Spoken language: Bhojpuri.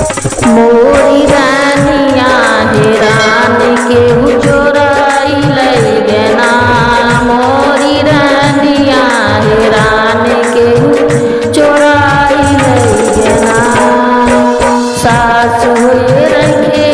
मोरी रानिया हेरान केहू चोराई लई गेना। मोरी रानिया हेरान केहू चोराई लई गेना। सास हुए रखे